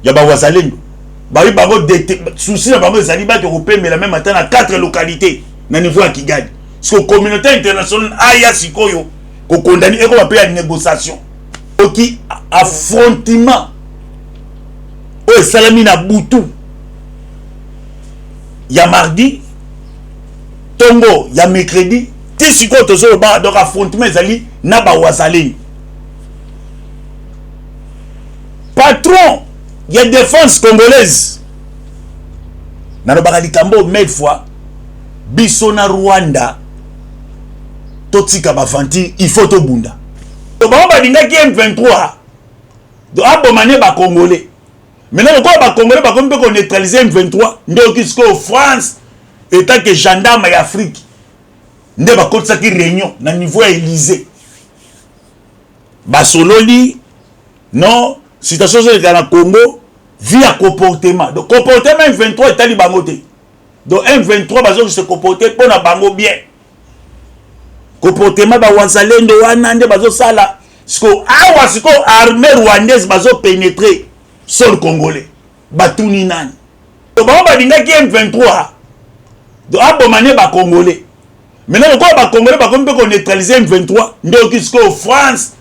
ya ba wazalendo ba bango souci na bango ezali ba te mais la même matin à 4 localités na niveau à Kigali. Parce que la communauté internationale aya sikoyo ko condamner et ko ba payer négociation. Oki affrontement o salami na butu ya mardi tongo ya mercredi ti sikoyo tozo ba donc affrontement ezali na ba wazalendo. Patron, il y a défense congolaise. Nanobaka likambo mille fois biso na Rwanda totika bafanti il faut to bunda. To ba balinga ki M23 do abomane ba congolais. Maintenant quoi ba congolais ba kombe ko neutraliser M23 ndo kisko France état que gendarme ya Afrique. Nde ba kotsa ki réunion na niveau ya Élysée. Ba sololi non situation sur le Congo via comportement. Donc comportement M23 est allé bangoté. Donc M23 bazo se comporter pour na bango bien. Comportement ba wazalendo wanande bazo sala siko awa siko armée rwandaise bazo pénétrer sol congolais. Batuni nani. Donc ba dinga ki M23. Donc abomane ba congolais. Maintenant quoi ba congolais ba comme peut neutraliser M23 donc siko France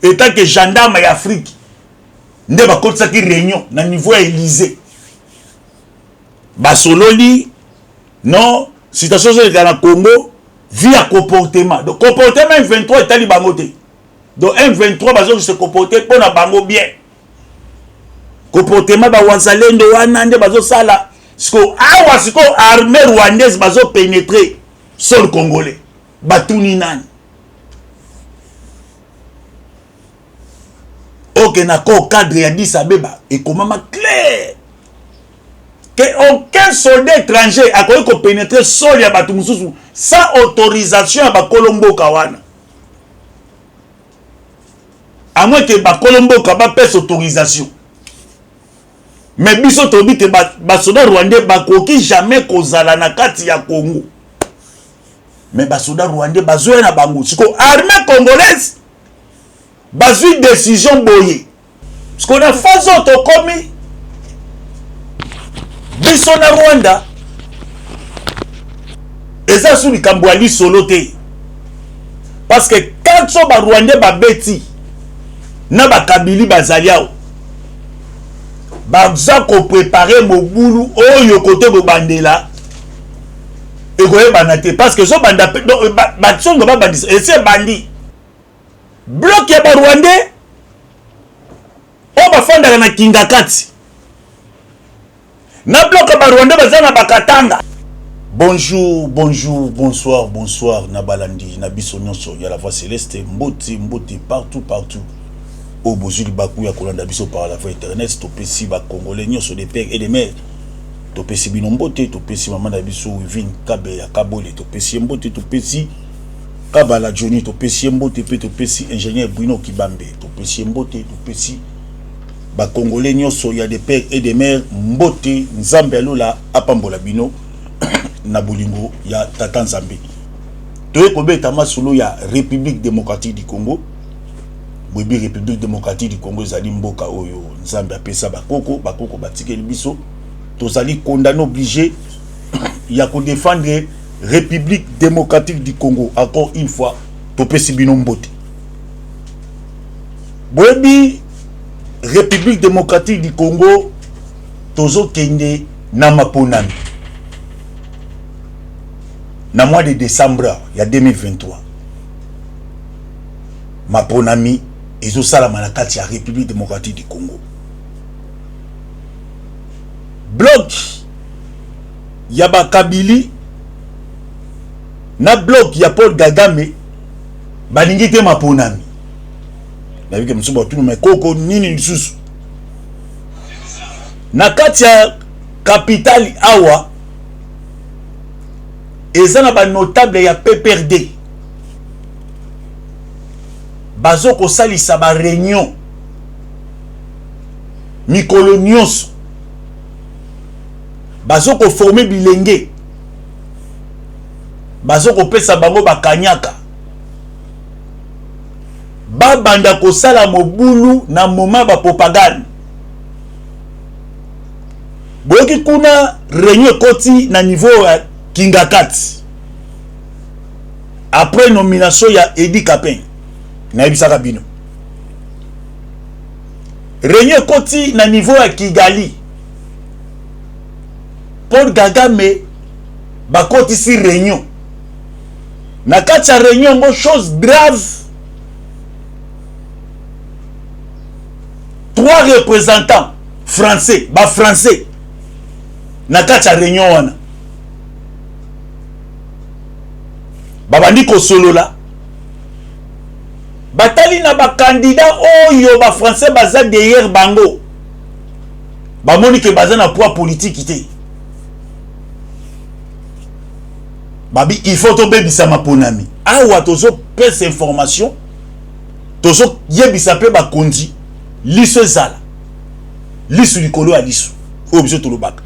état que gendarme ya Afrique. Nde ba kotsa ki réunion na niveau ya Élysée. Basololi non situation sur le Congo via comportement. Donc comportement M23 est allé bangoté. Donc M23 bazo se comporter pour na bango bien. Comportement ba wazalendo wanande bazo sala siko awa siko armée rwandaise bazo pénétrer sol congolais. Batuni nani. Ok, d'accord, cadre a dit ça, et comment clair que aucun soldat étranger a connu qu'on pénétrer sol ya Batumususu sans autorisation à Bakolombo Kawana. À moins que Bakolombo Kawana passe autorisation. Mais biso tobi te basoda rwandais bakoki jamais kozala na kati ya Congo. Mais basoda rwandais bazoya na bango. Siko armée congolaise bazui décision boye. Parce qu'on a fait autre commis. Biso na Rwanda. Et ça sous le Kambouali soloté. Parce que quand so ba Rwandais ba beti na ba Kabili bazaliao. Baza ko préparer mobulu oyo côté bo bandela. Et ko banate parce que so banda ba so ba bandi et c'est bandi. Bloc ya Rwandais o bafanda na Kingakati na bloc ya Rwandais bazana bakatanga. Bonjour, bonjour, bonsoir, bonsoir na balandi na biso nyonso ya la voix céleste mboti partout au bozuli baku ya kolanda biso par la voix internet to pesi ba congolais nyonso des pères et des mères to pesi bino mbote to pesi maman na biso Wivine Kabe ya Kabole to pesi mbote to pesi Kabala Johnny to pesi mbote pe to pesi ingénieur Bruno Kibambe to pesi mbote to pesi ba congolais nyonso ya des pères et des mères mbote nzambe alola apambola bino na bolingo ya tata nzambe to ekobeta masolo ya République démocratique du Congo. Bobi République démocratique du Congo ezali mboka oyo nzambe apesa bakoko batikeli biso tozali condamné obligé ya ko défendre République démocratique du Congo encore une fois topesi bino mbote. Bobi République démocratique du Congo tozo kende na maponami na mois de décembre il y a 2023 maponami ezo sala manakati ya République démocratique du Congo. Bloc yaba Kabili na bloc ya Paul Kagame balingi te maponami na bike msuba tunu mekoko nini lisusu na kati ya capitale awa ezana ba notable ya PPRD bazo ko salisa ba réunion mikolo nyonso bazo ko former bilenge bazo ko pesa bango bakanyaka babanda ko sala mobulu na moment ba propagande boyoki kuna réunion koti na niveau ya Kingakati après nomination ya Edi Kapin na ebisaka bino réunion koti na niveau ya Kigali Paul Kagame bakoti si réunion na kati ya réunion ngo chose grave 3 représentants français na kati ya réunion wana babandi kosolola batali na bakandidat oyo ba français baza derrière bango bamoni ke baza na poids politique te babi il faut to bebisa maponami awa tozo pesa information tozo yebisa pe bakondi liso ezala lisu likolo ya lisu oyo biso tolobaka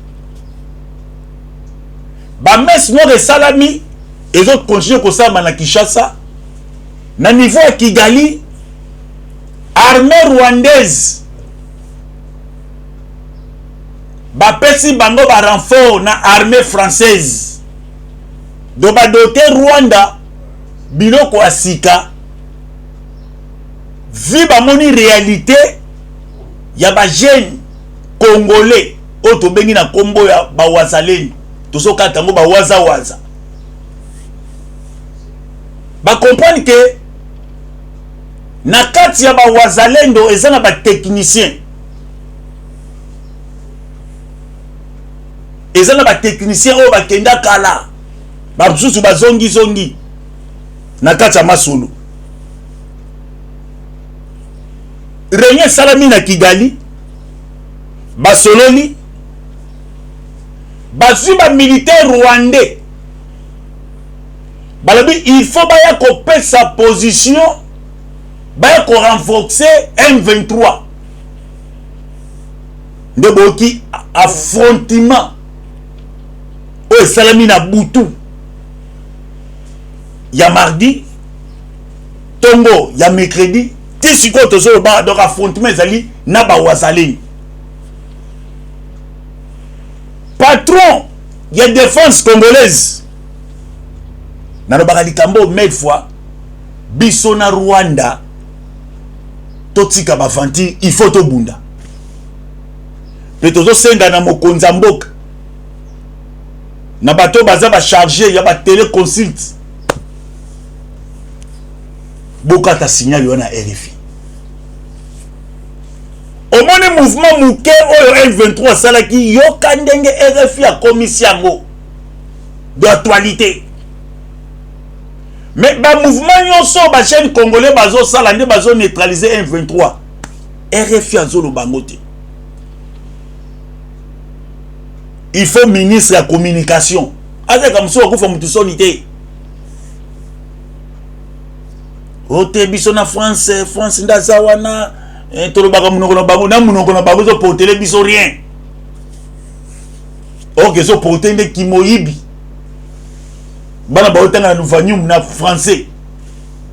bamesi moko esalami ezokontinue kosalama na Kinshasa na niveau ya Kigali armée rwandaise bapesi bango ba renfort na armée française do badote Rwanda biloko ya sika vi bamoni réalité ya ba jeune congolais oyo tobengi na kombo ya bawazaleni tozokata ngo bawaza ba comprendre que na kati ya bawazalendo eza na ba technicien oyo bakenda kala basusu bazongi na kati ya masolo réunion salami na Kigali basololi bazwi ba militaire rwandais balobi il faut baya kopesa position baya ko renforcer M23 nde boki affrontement oyo esalami na butu ya mardi tongo ya mercredi ti sikoyo tozoloba donc affrontement ezali na bawazaleni patron ya défense congolaise nalobaka likambo mille fois biso na Rwanda totika bafanti il faut tobunda pe tozosenga na mokonzi ya mboka na bato baza ba chargé ya ba téléconsult bokata signal wana RFI omoni mouvement muke oyo M23 salaki yoka ndenge RFI a komisi yango d'actualité mais ba mouvement nyonso ba chaîne congolais bazo sala nde bazo neutraliser M23 RFI azolo bango te il faut ministre ya communication avec comme ça okufa mutu sonité ote biso na France ndaza wana tolobaka munoko na bango na munoko na bango zo porter biso rien ok zo porter nde kimoyibi bana ba otanga na Nouvanyum na français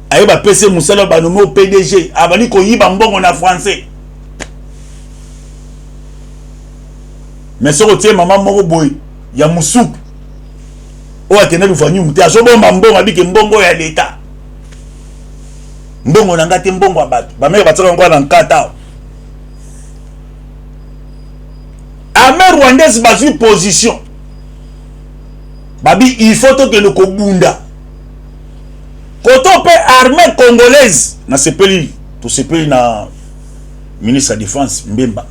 ayeba PC musala ba nomo PDG abani ko yiba mbongo na français mais soko tie maman moko boy ya musuku o akena Nouvanyum te azobomba mbongo abike mbongo ya leta mbongo na ngate mbongo abatu bamere batsaka ngo na nkata armée rwandaise bazui position babi il faut que le kobunda koto pe armée congolaise na sepeli to sepeli na ministre de défense Mbemba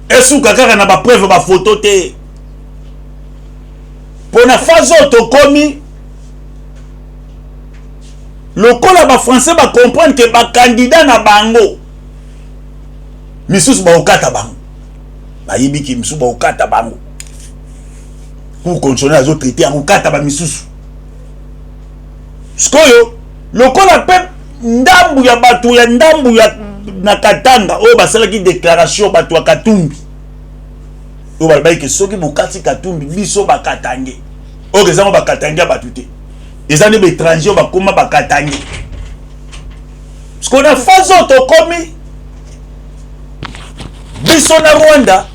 esu kaka na ba preuve ba photo te pona fazo to komi lokola ba français ba comprendre que ba candidat na bango misusu ba okata bango ba yibiki misusu ba okata bango pour conditionner les autres traités en okata ba misusu skoyo lokola pe ndambu ya batu ya ndambu ya na Katanga oyo basalaki déclaration batu ya Katumbi oyo balobaki ke soki bokati Katumbi biso bakatange oyo ezango bakatange batu te eza nde baétranger bakoma bakatange parce qu'on a fazo tokomi biso na Rwanda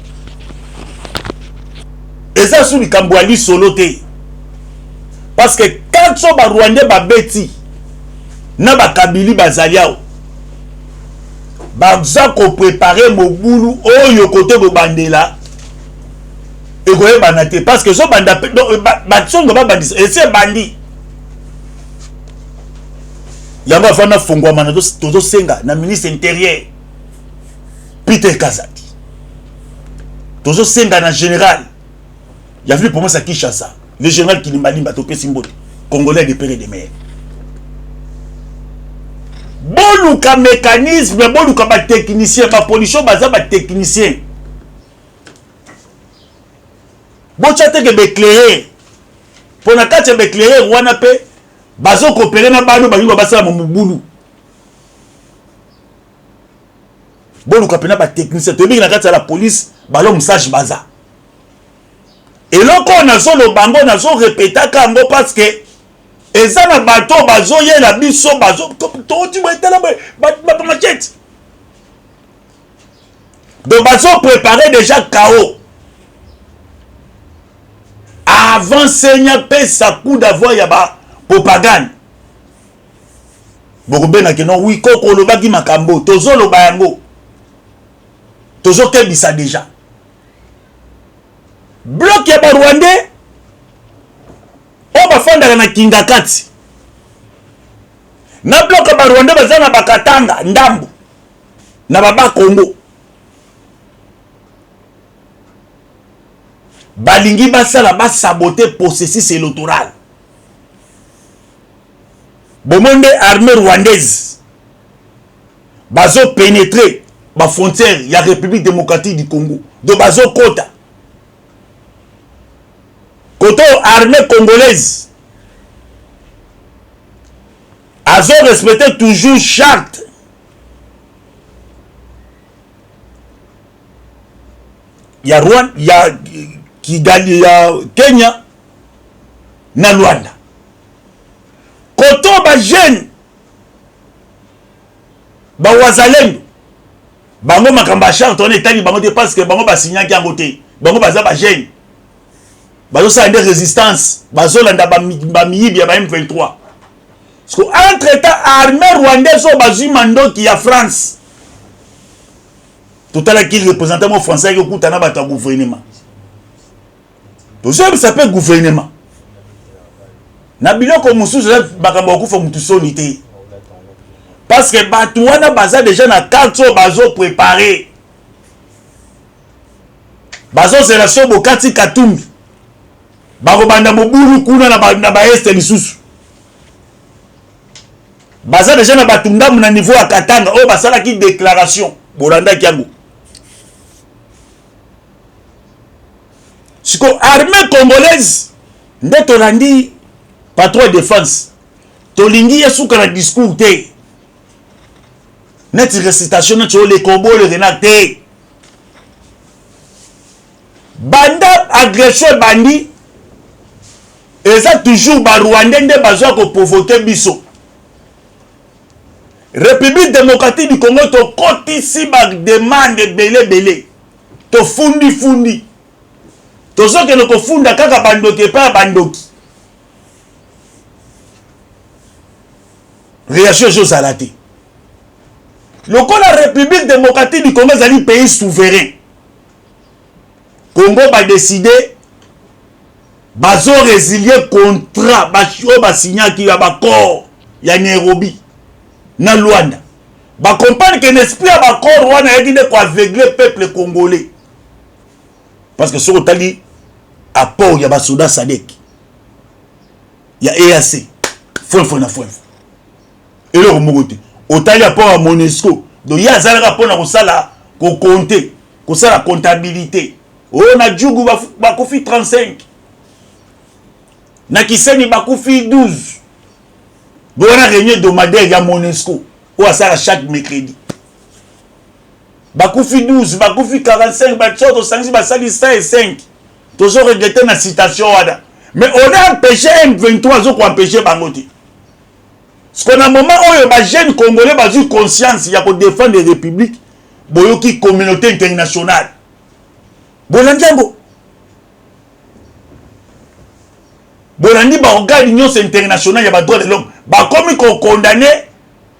Et ça sous le Cambouali solo te. Parce que quand so ba Rwandais ba beti na ba Kabili bazaliao baza ko préparer mobulu oyo côté bo bandela et ko banate parce que so banda ba songo ba bandisa et c'est bandi yamba fana fongwa mana to senga na ministre intérieur Peter Kazadi tozo senga na général ya vu pour moi ça Kinshasa le général Kilimalimba to pesi mbote congolais de père et de mère boluka mécanisme boluka ba technicien ba policier baza ba technicien bochate ke éclairer pour na kati ba éclairer wana pe bazo coopérer na bano ba basala mobulu boluka pena ba technicien to bi na kati la police balo message baza et loko na solo bango na so répéter kango parce que eza na bato bazo yela biso bazo to ti wetela ba machette donc bazo préparer déjà chaos avant Seigneur paie sa coup d'avoir ya ba propagande bokobenga ke non oui koko lo baki makambo tozo lo bayango tozo kebisa déjà bloc ya ba Rwandais o bafandaka na Kingakati na bloc ya ba Rwandais baza na Bakatanga ndambo na baba Kongo balingi basala ba saboter processus électoral bomonde armée rwandaise bazo pénétrer ba frontière ya République démocratique du Congo do bazo kota koto armée congolaise azo respecter toujours charte ya Rwanda ya Kigali ya Kenya na Rwanda koto ba jeune ba wazalendo bango makamba charte on etali bango te parce que bango ba signaki yango te bango baza ba jeune bazo sa de résistance bazo landa ba miyibi ya ba M23 parce que entre temps armée rwandaise o bazui mandoki ya France tout à l'heure qui représentait mon français qui coûte na bata gouvernement to so ça peut gouvernement na biloko mususu bakambo kufa mutu soni te parce que batu wana baza déjà na carte bazo préparer bazo relation bokati katumbi bako banda mobulu kuna na ba este lisusu baza déjà na batunda na niveau ya Katanga o basala ki déclaration bolanda kiango siko armée congolaise nde tolandi patron de défense tolingi yesuka na discours te net récitation na tio le combo le renard te banda agression bandi eza toujours ba Rwandais nde bazwa ko provoquer biso République démocratique du Congo to kotisi ba demande belé to fundi to soke no ko funda kaka bandoki pa bandoki réaction chose à la té la République démocratique du Congo est un pays souverain Congo va décider bazo résilier contrat ba signer qui va accord ya Nairobi na Luanda ba comprendre que l'esprit à accord wana yaki de ko aveugler peuple congolais parce que sur otali apport ya ba soda Sadek ya EAC foi et le remonte otali apport à Monesco donc ya zalaka pona ko sala ko compter ko sala comptabilité on a djugu ba kofi 35 na kiseni ba kofi 12 bona réunion hebdomadaire ya Monesco ou à ça chaque mercredi bakufi 12 bakufi 45 bachoto sangi basali 5 toujours regretter na citation wada mais on a empêché M23 zo ko empêcher bangote parce qu'on a un moment où les jeunes congolais ont conscience il y a pour défendre la République boyoki communauté internationale bolandiango bolandi ba organisation nyonso internationale ya ba droit de l'homme ba komi ko condamner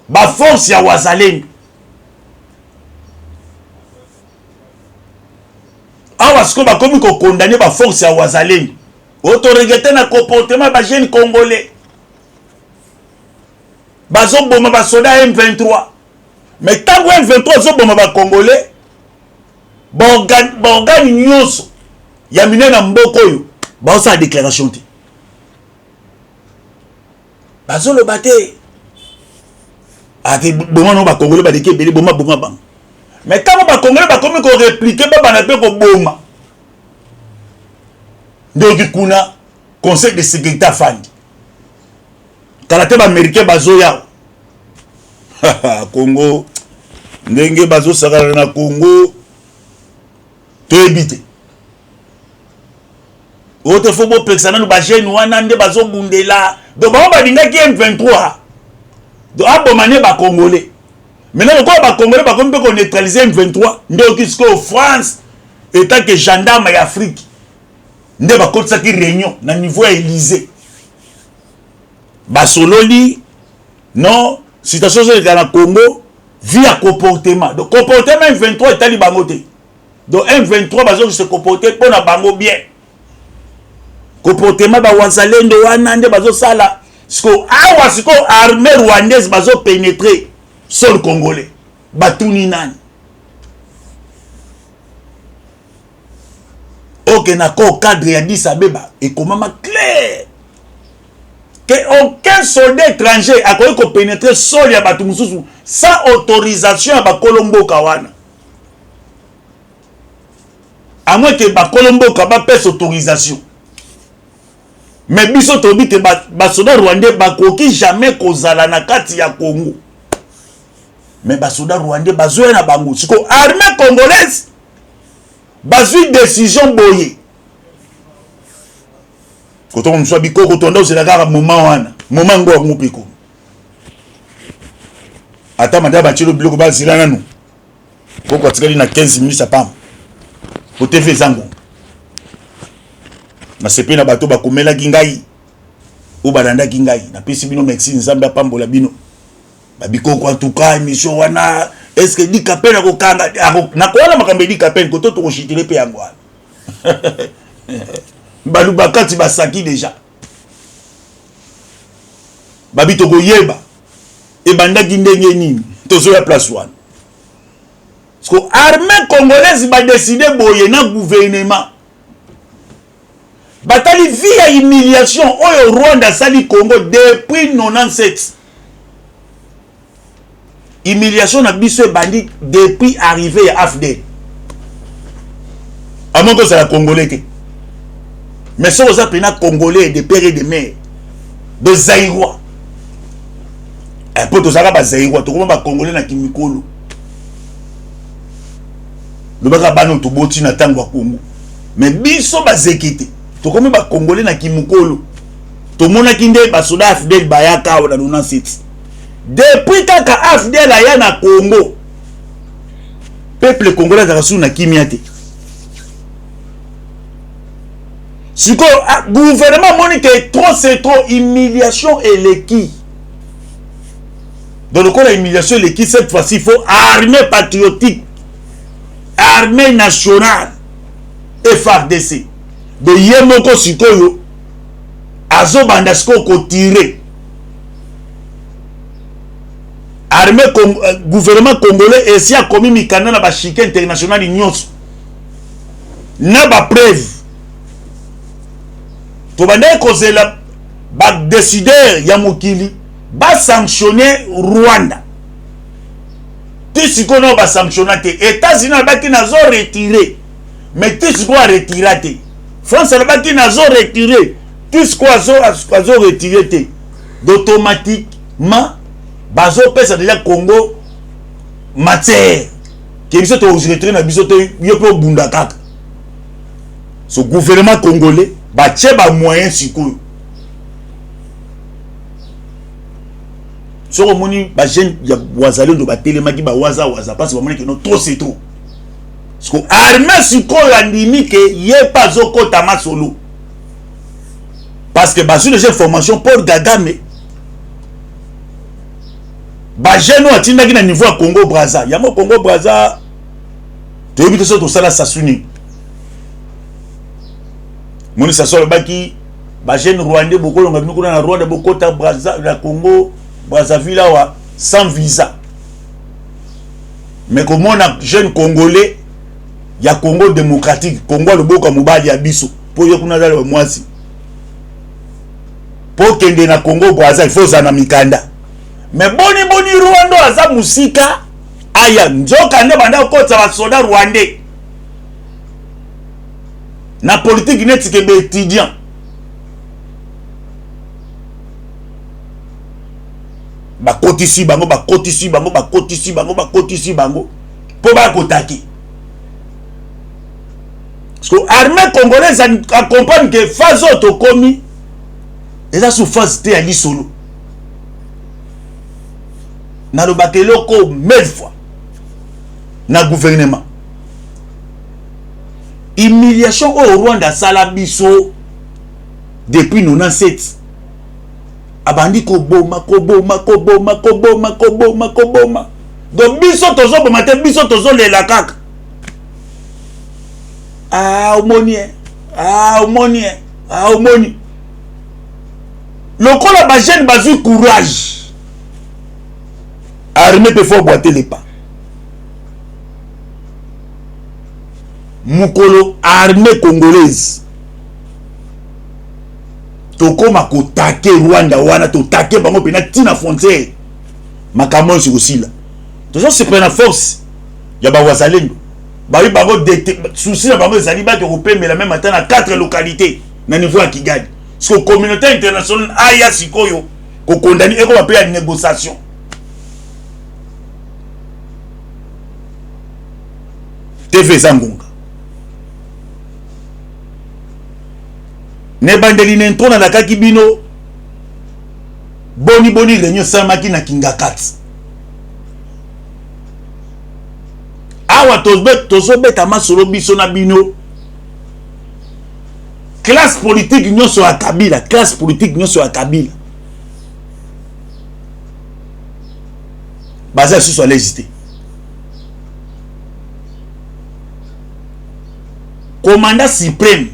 ba force ya wazalendo awa siko ba komi ko condamner ba force ya wazalendo auto-regretter na comportement ba jeune congolais bazo boma ba soda M23 mais tango M23 zo boma ba congolais ba organi nyonso ya minena mboko yo ba osa déclaration te bazo lo baté ate boma no ba congolais ba deke bele boma bang mais tango ba congolais ba komi ko répliquer ba bana pe ko boma ndoki kuna conseil de sécurité afandi kalate ba américain bazo ya Congo ndenge bazo sakala na Congo to ebite ote fobo pexana no ba jeune wana nde bazo bundela do ba balinga ki M23 do abomane ba congolais maintenant ko ba congolais ba kombe ko neutraliser M23 ndoki sko France état que gendarme ya Afrique nde ba kotsa ki réunion na niveau ya Élysée basololi non situation sur le Congo via comportement donc comportement M23 est allé bangoté donc M23 bazo se comporter pour na bango bien comportement ba wazalendo wana nde bazo sala siko awa siko armée rwandaise bazo pénétrer sol congolais batuni nani ok na ko cadre ya Addis Abeba et comment ma clair que aucun soldat étranger a pu pénétrer sol ya batu mususu sans autorisation ya ba Colombo kawana à moins que ba Colombo ka ba pèse autorisation mais biso tobi te ba soldat rwandais ba koki jamais kozala na kati ya Congo mais ba soldat rwandais bazoya na bango siko armée congolaise bazui décision boye quand on soit biko quand on c'est la gare moment wana moment ngo ngupiko ata madaba chilo biloko ba zilana no koko atikali na 15 minutes apam ko TV zango na sepe na bato ba komela kingai ou balanda kingai na pesi bino merci nzambe apambola bino ba biko ko en tout cas émission wana est-ce que dit kapena ko kanga na ko wana makambe dit kapena ko to ko shitile pe yango balu bakati basaki déjà babito ko yeba e bandaki ndenge nini tozo ya place wana parce que armée congolaise ba décider boye na gouvernement batali via humiliation oyo Rwanda sali Congo depuis 97 humiliation na biso bandi depuis arrivé à AFD avant que ça la congolais que mais ça vous appelez congolais de père et de mère de Zaïrois un peu de Zaraba Zaïrois tout comme ba congolais na kimikolo le baka bano to boti na tango Congo mais biso ba zekete tout comme ba congolais na kimikolo to mona kinde ba soda AFD bayaka na 97 depuis kaka AFD la ya na Congo peuple congolais a reçu na kimiate si que gouvernement monique trop c'est trop humiliation et l'équipe dans le cas de l'humiliation et l'équipe cette fois-ci il faut armée patriotique armée nationale FARDC de yemoko sikoyo azo bandasko ko tirer armée gouvernement congolais et si a commis mikana na ba chique international nyonso na ba preuve to banda kozela ba décideur ya mokili ba sanctionner Rwanda tisiko no ba sanctionner te États-Unis ba ki nazo retirer mais tisiko a retirer France ba ki nazo retirer tisiko azo retirer te d'automatiquement bazo pesa déjà Congo matière qui biso to retirer na biso te yopo bunda kaka ce gouvernement congolais ba tche ba moyen sikoyo so moni ba jeune ya wazalendo ba telemaki ba waza parce ba moni que non trop c'est trop parce que armée sikoyo andimi que ye pas zokota masolo parce que bazou déjà formation Paul Kagame ba jeune a tindaki na niveau à Congo Brazza ya mo Congo Brazza to yebite so to sala Sassuni moni Sassou baki ba jeune rwandais bokolo ngami kuna na Rwanda bokota Brazza la Congo Brazzaville wa sans visa mais comment on a jeune congolais ya Congo démocratique Congo le boka mobali ya biso po yo kuna dala mwasi po kende na Congo Brazza il faut za na mikanda mais boni Rwanda aza musika aya nzoka nde banda kotsa ba soda rwandais na politique neti ke be étudiant bakotisi bango po ba kotaki parce que l'armée congolaise accompagne que phase autocomi et ça sous phase te ali solo na lo bakeloko 1000 fois na gouvernement humiliation au Rwanda sala biso depuis 97 abandi ko boma donc biso tozo boma te biso tozo lela kaka omoni lokola ba jeune bazu courage armée peut faut boiter les pas mukolo armée congolaise tokoma ko take Rwanda wana to take bango pena tina frontière makamon sur aussi là toujours se prendre force ya ba wazalendo ba wi bango souci na bango ezali ba ko pembe la même matin à 4 localités na niveau ya Kigali parce que communauté internationale aya sikoyo ko condamner et ko ba payer négociation TV Zangunga ne bandeli n'entro na lakaki bino boni réunion samaki na Kingakat awa tozobeta masolo biso na bino classe politique nyonso ya Kabila baza susu à l'hésiter commandant suprême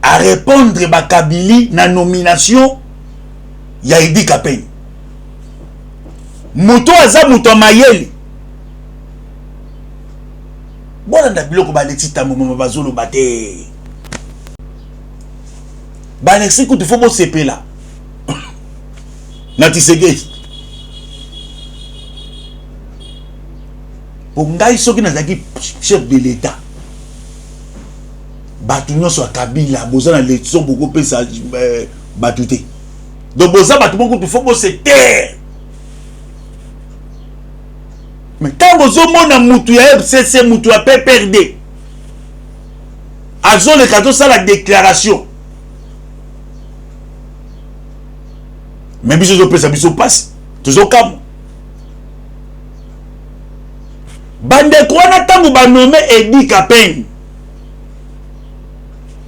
à répondre ba Kabili na nomination ya Idi Kapeni muto aza muto mayele bona nda biloko ba letita momo bazolo bate ba Alexis kutu fo bo sepela na Tshisekedi pour ngai soki nazaki chef de l'état batu nyonso ya Kabila boza na leçon beaucoup pesa batu te donc boza batu beaucoup il faut bo se taire mais tant bozo mona mutu ya FCC mutu ya PPRD azo le cadeau ça la déclaration mais biso zo pesa biso passe toujours comme bande quoi na tangu ba nommé Idi Kapeni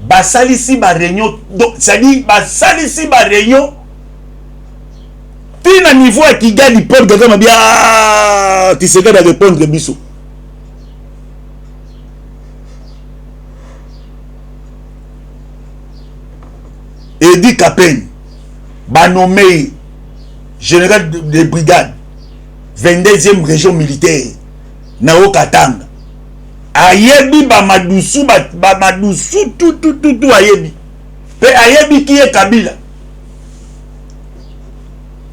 basalisi ba réunion c'est-à-dire basalisi ba réunion tina niveau ya Kigali Paul Kagame bien tu sais que répondre biso Idi Kapeni ba nommé général de brigade 22e région militaire na Katanga ayebi ba madusu tout ayebi pe ayebi qui est Kabila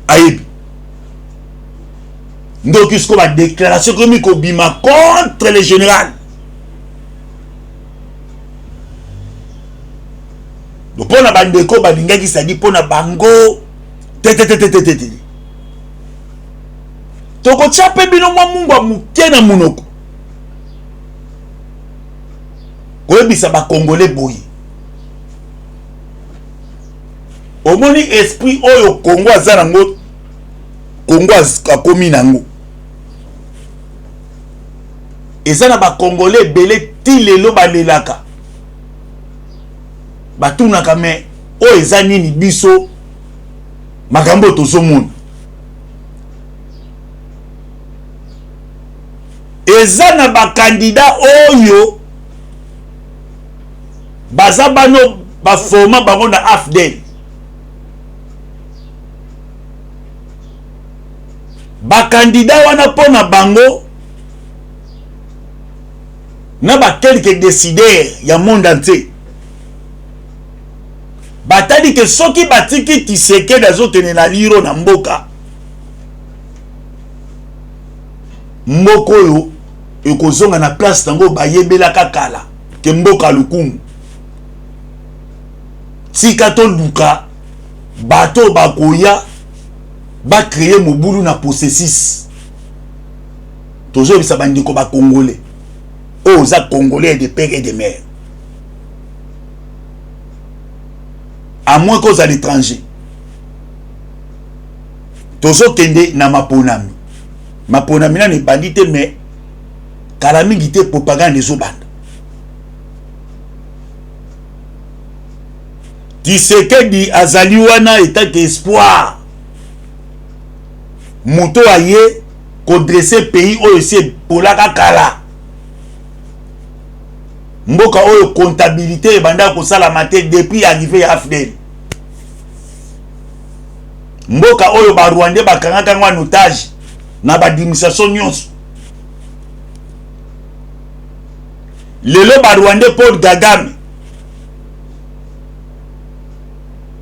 ayebi donc il y a une déclaration comme il bima contre le général donc pour la bande ko balinga qui s'est dit pour na bango toko tchape bino mwa mungu muke na munoko koyebisa ba congolais boyi omoni esprit oyo Congo aza nango Congo akomi nango eza na ba congolais belé ti lelo balelaka batuna kame o eza nini biso makambo tozomona eza na bakandida oyo baza bano baforma bango na AFDEL bakandida wana pona bango na ba quelques décideurs ya monde entier batali ke soki batiki Tshisekedi azokende na liro na mboka mboko oyo ekozonga na place tango bayebelaka kala ke mboka lukumu tika to luka bato bakoya ba créer mobulu na processus toujours bisa bandiko ba congolais oh za congolais de père et de mère à moins qu'aux à l'étranger toujours kende na maponami na ne bandite mais kalami gite propagande zo banda Tshisekedi azali wana état d'espoir moto aye ko dresser pays oyo c'est polaka kala mboka oyo comptabilité banda ko sala maté depuis arrivé à AFDEL mboka oyo ba Rwandais bakangaka ngwa otage na ba administration nyonso lelo ba Rwandais Paul Kagame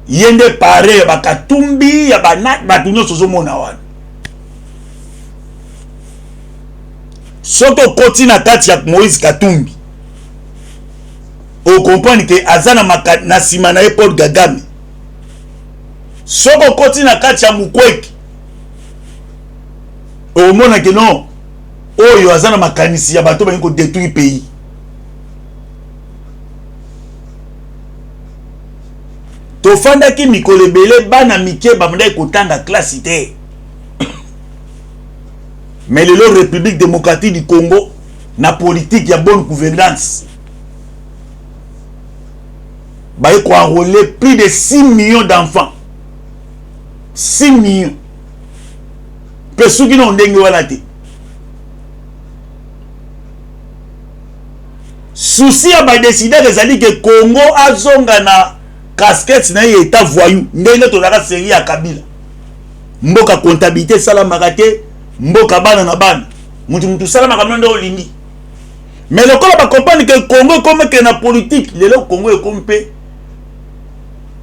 yende pare bakatumbi ya banat batu nyonso zomona wana soto koti na kati ya Moïse Katumbi o comprendre que azana na sima na Paul Kagame soko koti na kati ya Mukweki o mona que non oyo azana makanisi ya bato baniko détruire pays tofanda ki mikolo ebele bana mike bamanda kotanga classe te mais le République démocratique du Congo na politique ya bonne gouvernance ba ko enrôler plus de 6 millions d'enfants 6 millions pesu ki non ndenge wana te souci ya ba décider ezali que Congo azonga na casquette na état voyou ndenge tolaka série ya Kabila mboka comptabilité salamaka te mboka bana na bana mutu salamaka ndo olingi mais le kola ba comprendre que Congo comme que na politique lelo Congo est comme pe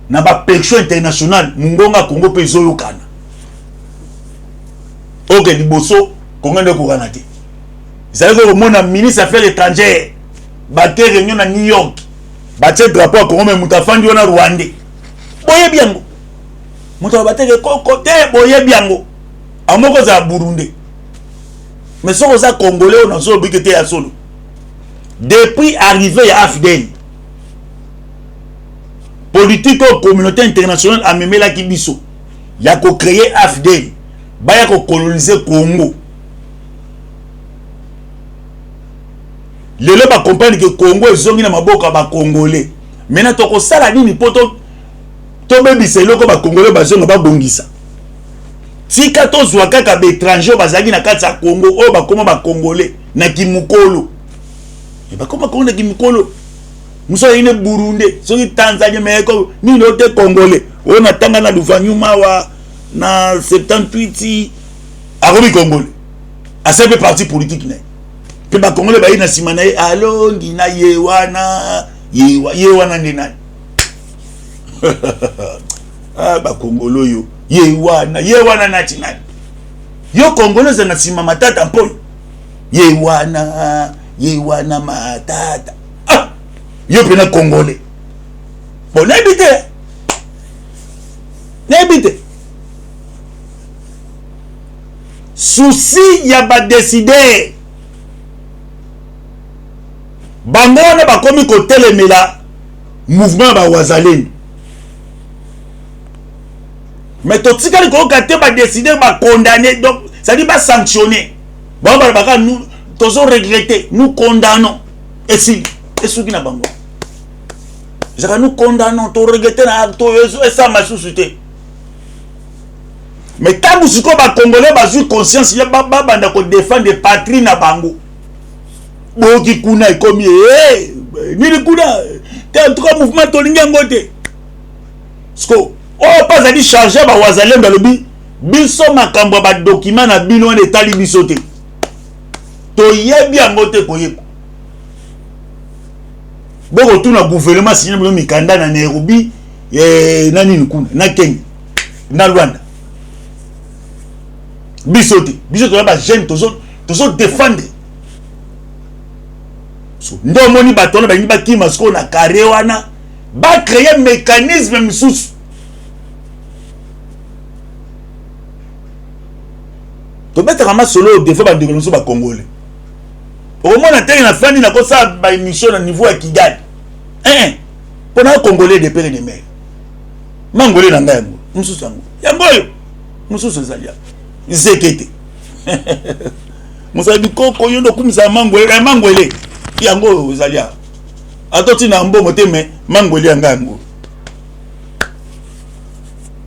na ba pression internationale mungonga Congo pe zoyokana oke liboso Congo ndo kokana te ça veut dire mon ministre affaires étrangères ba te réunion na New York ba te drapeau Congo mais mutafandi wana Rwandais boye biango mutu ba te ko te boye biango amoko za Burundi mais soko za congolais on a so bikete ya solo depuis arrivé à AFDEL politique ou communauté internationale a memé la kibiso ya ko créer AFDEL ba ya ko coloniser Congo lelo ba comprendre que Congo ezongi na maboka ba congolais maintenant to ko sala nini poto to bebisa eloko ba congolais bazonga ba bongisa tika to zwa kaka ba étranger bazaki na kati ya Congo o ba koma ba congolais na kimukolo e ba koma ko na kimukolo muso ine Burundi soki Tanzania meko ni lote congolais o na tanga na luvanyuma wa na 78 arobi congolais a sepe parti politique ne pe ba congolais ba ina sima na alongi na yewana ndina ah ba congolo yo yewana na tinani yo congolais na sima matata mpolo yewana matata ah yo pena congolais bon n'habite souci ya ba décider bango na bakomi ko telemela mouvement ba wazaleni mais to tikali ko kate ba décider ba condamner donc ça dit ba sanctionner ba nous tous regretter nous condamnons et si et ce qui na bango nous condamnons, tu regrettes et ça m'a suscité. Mais tant que les Congolais ont conscience, il y a des gens qui défendent des patries na bango. Boki kuna comme ni kuna t'as trois mouvements tolinga ngote. Parce que pas à dire charger ba wazalem dans le bi biso makambo ba document na bino en état libisoté. To yebi ngote koyeba. Boko tuna gouvernement signé mo mikanda na Nairobi nani nkuna na Kenya na Rwanda. Bisoté ba jeune toujours défendre. Ndo moni batona ba nyiba kima sko na carré wana ba créer mécanisme misusu. To mettre en masse solo défaut ba ndeko ba congolais. Au moins na télé na fani na ko sa ba émission na niveau à Kigali. Pour na congolais de père et de mère. Mangolais na ngai ngo. Mususu ngo. Yangoyo. Mususu zalia. Zekete. Musa bikoko yondo kumisa mangolais. Yango zalia. Atoti na mbo moteme mangolais ngango.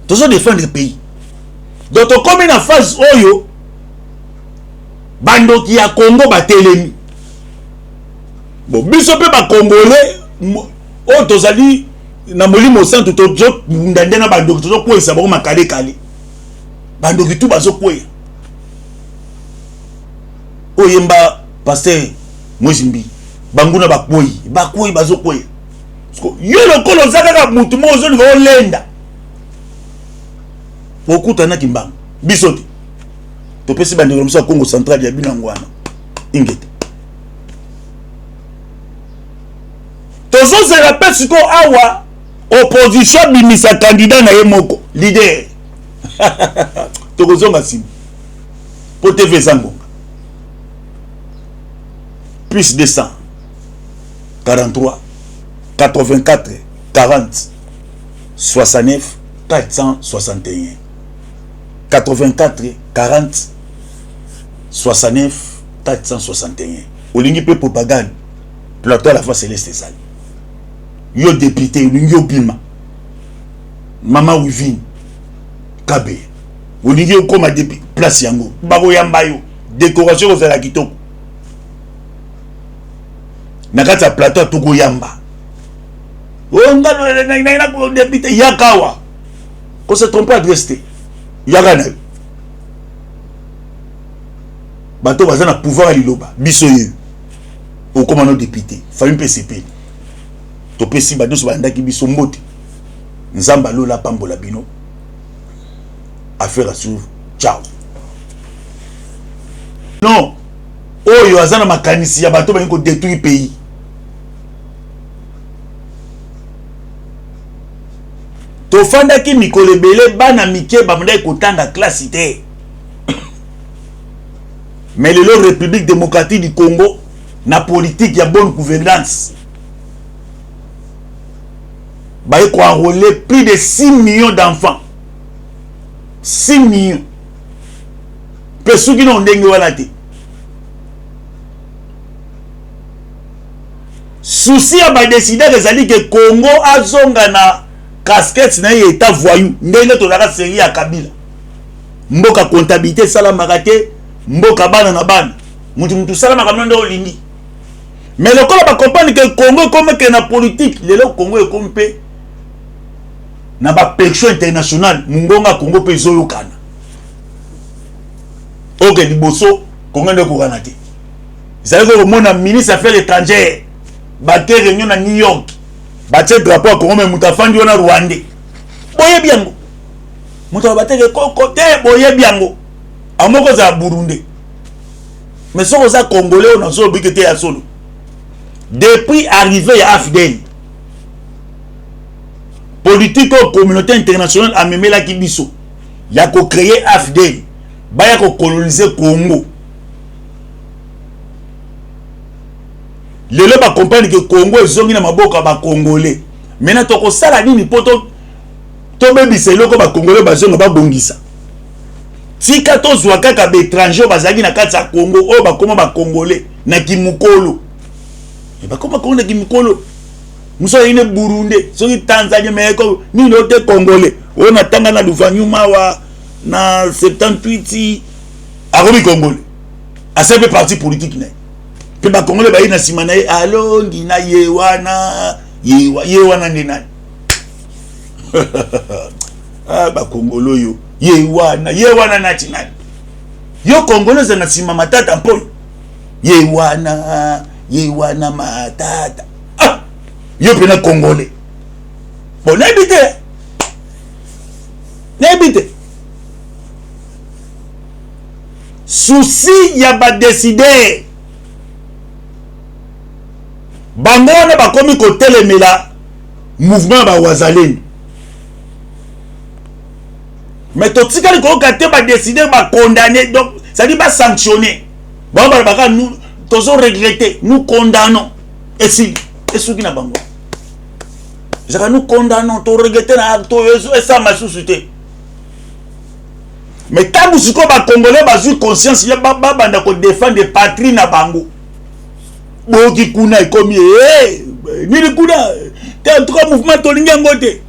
Toujours défendre le pays. Donc comme une phase oyo bando ki ya Congo batelemi. Bon biso pe ba congolais o tozali na molimo santu to jo ndande na bando to ko isa ba makale kale. Bando ki tu bazo koya. Oyemba pasteur Mozimbi banguna bakoyi bazo koya. Yo lokolo zaka mutu mozo ngo lenda. Okuta na kimbang bisote. To pesi bandeko mso Congo central ya binangwana. Ingete. Tozo se rappelle siko awa opposition bimisa candidat na yemoko leader. Tokozonga simu. Po TV Zangonga. Plus de 100 43 84 40 69 461 84 40 69 461. Olingi pe propagande plateau à la fois céleste sali. Yo député olingi bima. Mama Wivine Kabe. Olingi okoma député place yango. Babo yamba yo décoration za la kitoko. Nakata plateau toko yamba. Onga na ko député yakawa. Ko se tromper adresse. Yagana. Bato bazana pouvoir à liloba. Biso ye. Au commandant député. Famille PCP. To pesi bado so bandaki biso mbote. Nzamba lola pambola bino. Affaire à suivre. Ciao. Non. Oyo azana makanisi ya bato baniko détruire pays. To fandaki mikolo ebele bana mike bamunda ekotanga classe te. Mais le République démocratique du Congo na politique ya bonne gouvernance. Ba eko enrôler plus de 6 millions d'enfants. 6 millions. Pesu ki no ndenge wala te. Souci a ba décider ezali que Congo azonga na casquette na état voyou ndenge to la série ya Kabila. Mboka comptabilité sala magate, mboka bana na bana. Mutu sala makamno ndo olingi. Mais le Congo ba comprendre que Congo comme que na politique, le Congo est comme pe na ba pression internationale, mungonga Congo pe zoyo kana. Ok liboso Congo ndo ko kanate. Ils avaient mon ministre affaires étrangères. Baté réunion à New York. Baté drapeau Congo mais mutafandi wana Rwanda. Boye biango. Muta baté ke côté boye biango. Amoko za Burundi. Mais so za congolais on a so bikete ya solo. Depuis arrivé à AFDEL. Politique communauté internationale a memé la kibiso. Ya ko créer AFDEL. Ba ya ko coloniser Congo. Lelo ba comprendre que Congo ezongi na maboka ba congolais. Maintenant to ko sala nini poto to bebisa eloko ba congolais bazonga ba bongisa. Tika to zwa kaka ba étranger bazaki na kati ya Congo o ba koma ba congolais na kimukolo. E ba koma Congo na kimukolo. muso ine Burundi soki Tanzanie mais ko ni lote congolais on atanga na luvanyuma wa na 78 arobi congolais a sepe parti politique ne pe ba congolais ba ina simana alo ngina yewana ndena ah ba congolo yo yewana natinani yo congolais na sima matata mpolo yewana matata ah yo pena congolais bon n'habite souci ya ba décider bango na ba komi ko telemela mouvement ba wazaleni mais to tikali ko kate ba décider ba condamner donc ça dit ba sanctionner ba nous tozo regretter nous condamnons et si et ce qui na bango nous condamnons to regretter na to et ça ma société mais tant que ba congolais ba sur conscience ya ba banda ko défendre patrie na bango boki kuna ikomi ni kuna te trois mouvement to linga ngote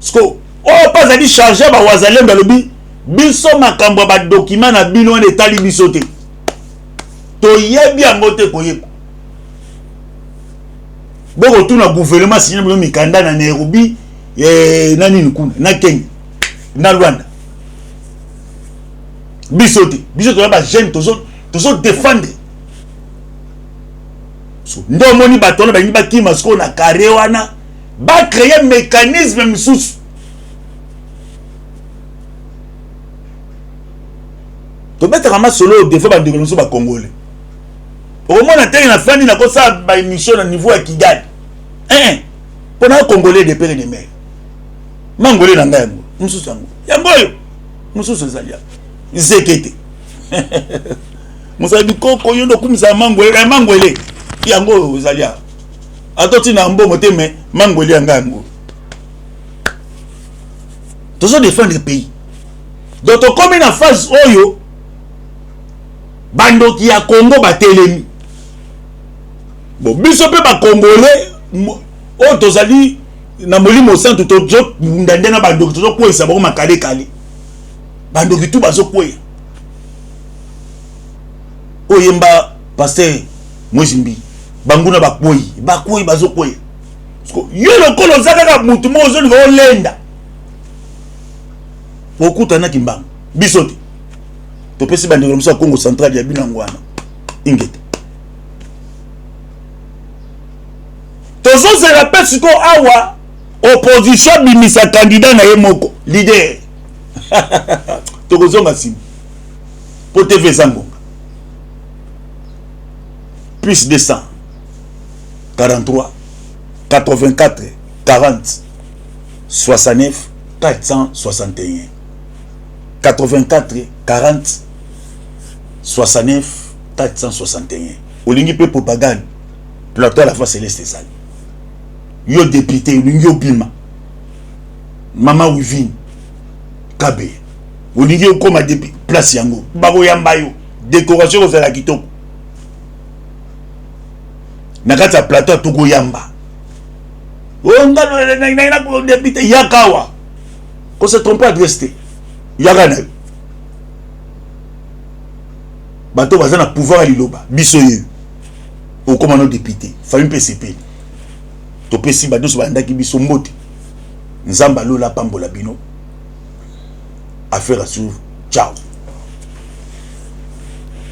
sko oh pas à dire charger ba wazalem ba lobi biso makambo ba document na bino na etali biso te to yebi ngote koyeba boko tuna gouvernement signé bino mikanda na Nairobi nani nkuna na Kenya na Rwanda biso to ba jeune tozo défendre so ndo moni batona ba nyiba kima sko na carré wana ba créer mécanisme misusu to mettre en masse solo défaut ba ndekoloso ba congolais au moins na tenge na fandi na ko sa ba émission na niveau ya Kigali pona congolais de père et de mère mangolais na ngai mususu yango mususu zalia zekete musabi koko yondo kumisa mangolais yango zalia atoti na mbongo te mais mangolais yango toujours défendre le pays donc comme na phase oyo bandoki ya Congo batelemi bon biso pe ba congolais o tozali na molimo santo tozo ndande na bandoki tozo kwesa ba makale kale bandoki tu bazo kwe oyemba pasteur Mwezimbi banguna bakwe bazo kwe yo lokolo zaka mutu mo zo ngo lenda okuta na kimba biso te to pesi bandeko mso Congo central ya binangwana ingete tozo se rappelle siko awa opposition bimisa candidat na yemoko leader tokozonga simu po TV zango plus de 100 43 84 40 69 461 84 40 69 461 olingi pe propagande plateau à la fois céleste sali yo député olingi obima mama wivine kabe olingi okoma député place yango bako yamba yo décoration ko la kitoko na kati ya plateau toko yamba ngalo na ko député yakawa ko se tromper adresse yagana bato bazana pouvoir à liloba biso ye au commandant député famille PCP to pesi bato so bandaki biso mbote nzamba lola pambola bino affaire à suivre ciao.